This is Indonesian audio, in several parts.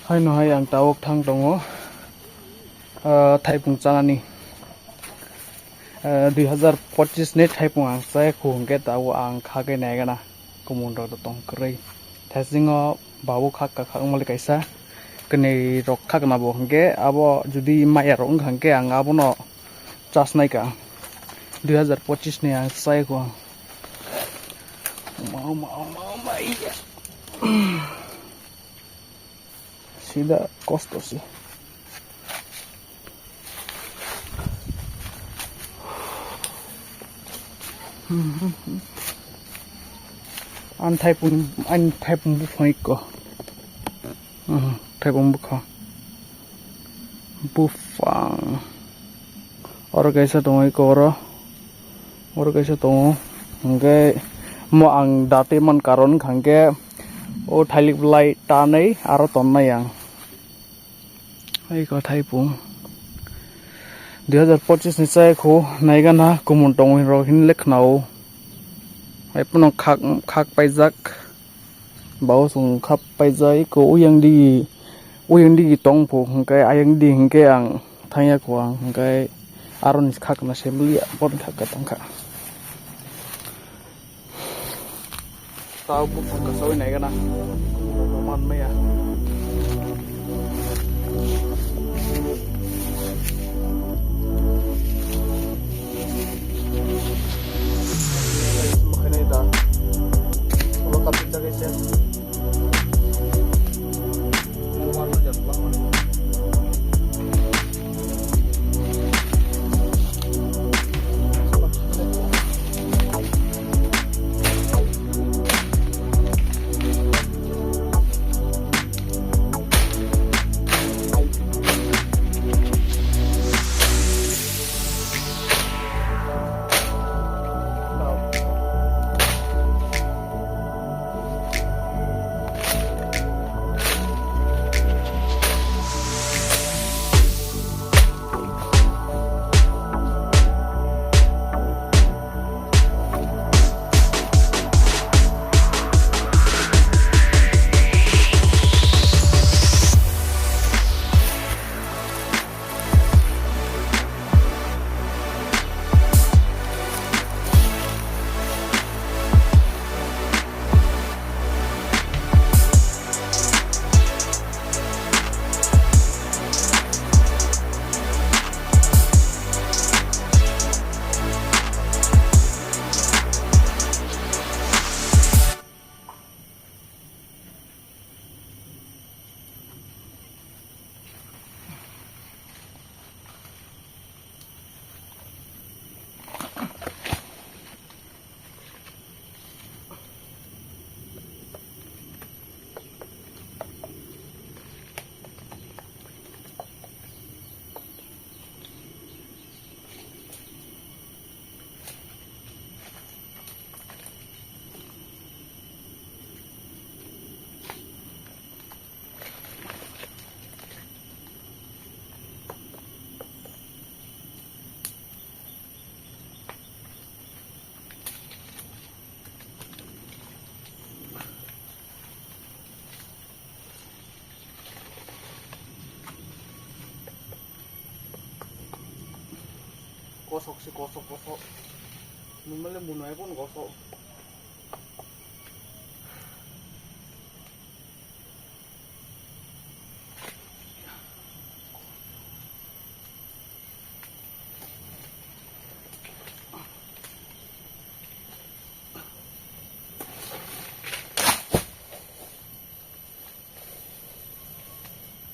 Hai no hai ang tawag thang tongo Thaipung Chamani 2025 ni Thaipung ang sai khung ke tawo ang khage nai gana kumun ro tong krei thasingo babu khak ka khak mali kaisa kene rok khak na bo hangke abo judi maya rong hangke ang abo no chas nai ka 2025 ni ang sai ko mau iya sida kosto sih an Thaipung bu phoi ko Thaipung bu kho bu fang or kaisa tong ko ro or kaisa tong hangke mo ang date man karon khangke o thailik blai ta nei aro ton nai ang ai ko Thaipung 2025 ni sai kho nai gana kumun tong ro hin lekhnau ai puno khak paijak bau sung khap paijai ko uyang di tong phu hangkai ayang di hangke ang thaya ko ang hangkai aron khak na semli pon khak ka tangkha tao bu ka soi nai gana man me ya gosok sih gosok numele munai pun gosok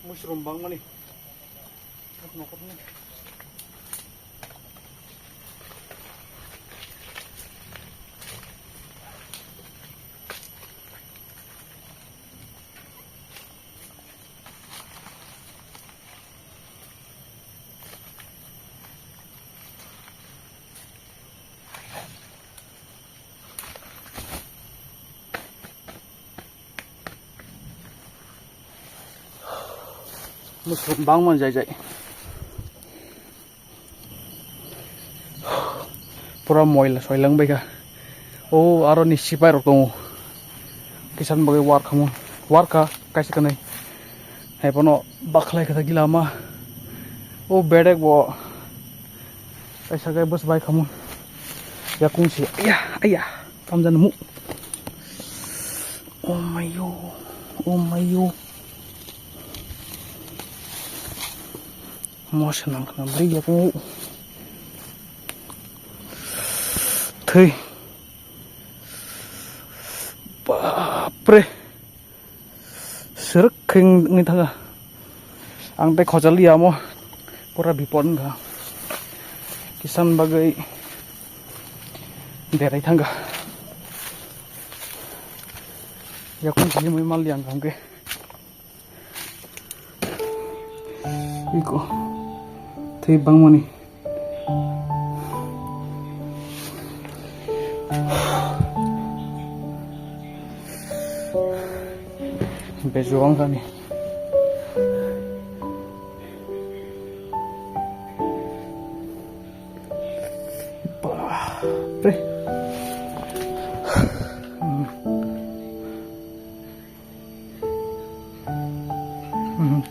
mushroom bang mani nokot nih mushroom bang man jai pura moila soilang baika oh aro ni sipai rok tongo kisan bagai war ka kaisa kanai hai pono baklai kata gila ma oh bedek bo kaisa gai bos bai kamun yakung si ayah kamjan mu oh mayo mo senang kena beri yakung thei bapre serak keng ngi thanga ang te khojali amo pura bipon ga kisan bagai derai thanga yakung jili mai mal yang kangke iko thei bang mani bejuang kani pre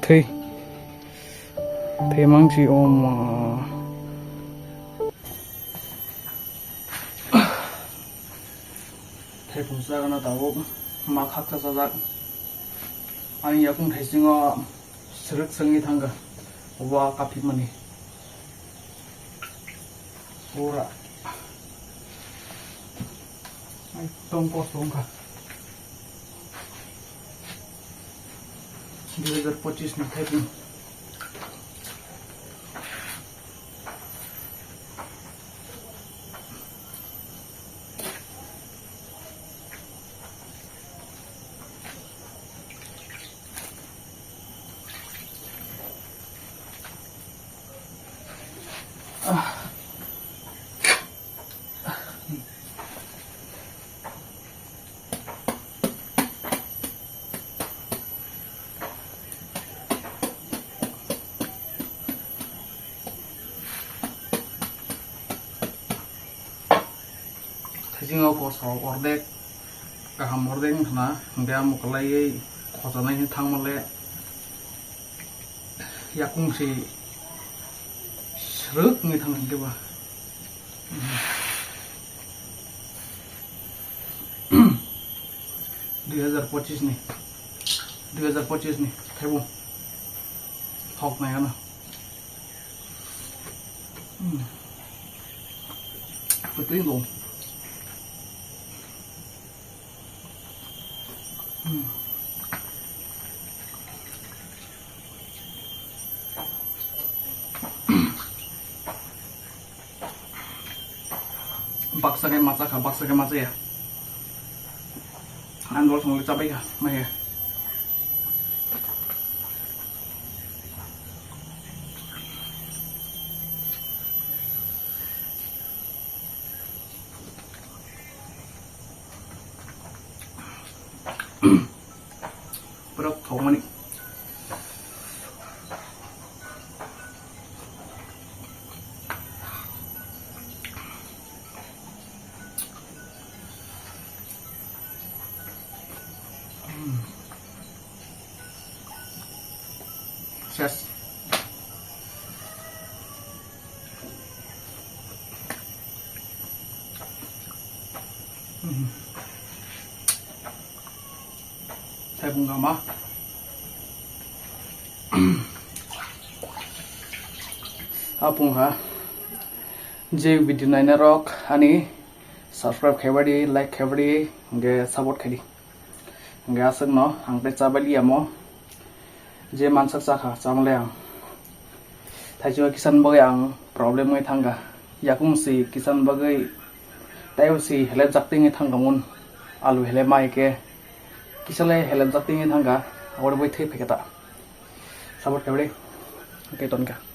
thei mang chi om thei pusa kana tawo ma khakha sajak ani yakung thei singo serak sangi thanga wa kapi mani ora ai tongko songka 2025 में Thaipung Thajingo ko so ordek kaham ordek na ndia mukalai khojanai thangmale yakung si sruk ngi thang ke ba 2025 nih 2025 nih Thaipung thok này ana betul dong baksa ke maca ya andol semua cabai ya mah ya berat Chamani Yes. Thaipung gama. Apung ha. Je video naina rock ani subscribe khaibadi like khaibadi nge support khadi. Nge asang no angte chabali amo. Je mansak sakha chamle ang thaijo kisan bagai ang problem ngai thanga yakung si kisan bagai tayo si helep jakti ngai thanga mun alu hele mai ke kisale helep jakti ngai thanga awar boi thei pheketa support kabre ke tonka